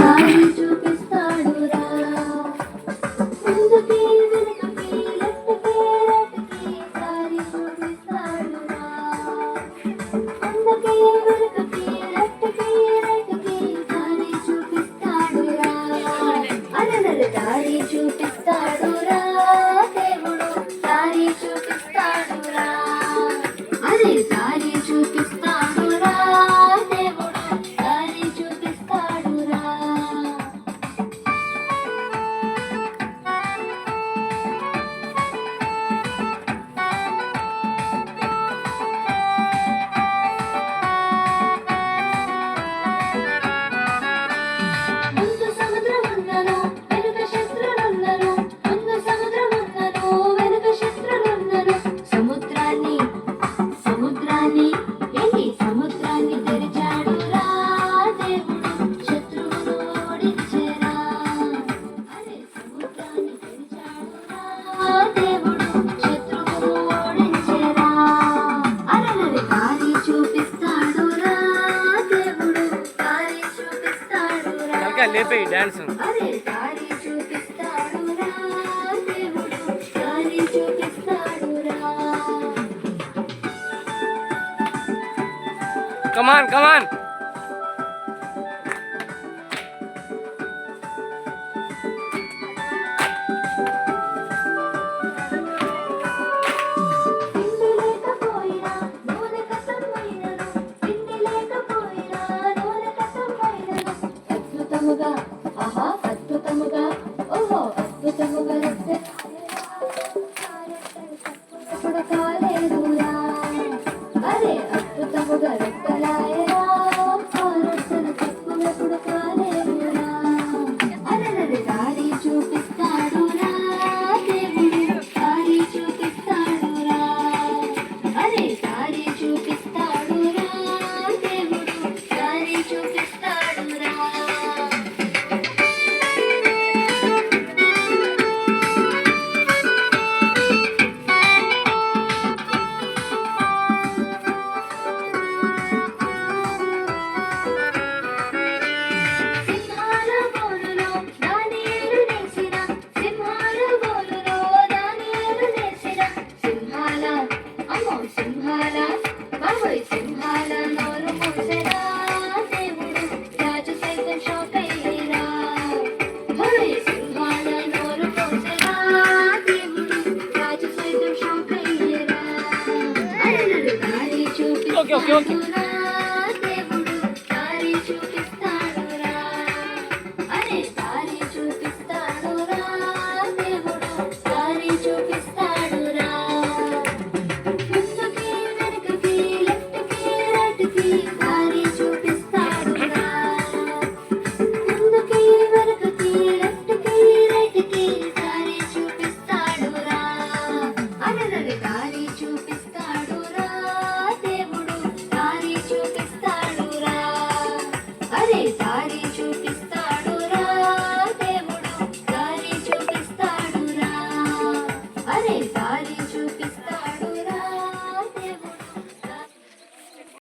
దారి చూపిస్తాడురా. ముందుకి వెనుకకి లెఫ్ట్కి రైట్కి దారి చూపిస్తాడురా. ముందుకి వెనుకకి లెఫ్ట్కి రైట్కి దారి చూపిస్తాడురా. అరెరెరె దారి చూపిస్తాడురా దేవుడు, దారి చూపిస్తాడురా. అరే దారి చూపిస్తాడురా దేవుడు, దారి చూపిస్తాడురా. ముందు సముద్రమున్నను వెనుక శత్రులున్నను, ముందు సముద్రమున్నను వెనుక శత్రులున్నను. సముద్రాన్ని ఏంటి సముద్రాన్ని తెరిచాడురా దేవుడు, శత్రువును ఓడించెరా. అరే సముద్రాన్ని తెరిచాడురా దేవుడు, శత్రువును ఓడించెరా. అరెరెరె దారి చూపిస్తాడురా దేవుడు, దారి చూపిస్తాడురా. లేపే డాన్స్ అరే దారి చూపిస్తాడురా దేవుడు, దారి చూపిస్తాడురా. కమాన్ కమాన్ పిండి లేకపోయినా నూనె కసమైనను, పిండి లేకపోయినా నూనె కసమైనను. అద్భుతముగా ఆహా అద్భుతముగా ఓహో అద్భుతముగా ఎప్పుడు కాలేదురా. అరే అద్భుతముగా రెక్కలాయరా, ఆ రొట్టెల చెప్పులెప్పుడు కాలేదురా. అరెరెరె దారి చూపిస్తాడురా దేవుడు, దారి చూపిస్తాడురా. అరే దారి చూపిస్తాడురా దేవుడు, దారి చూపిస్తాడురా.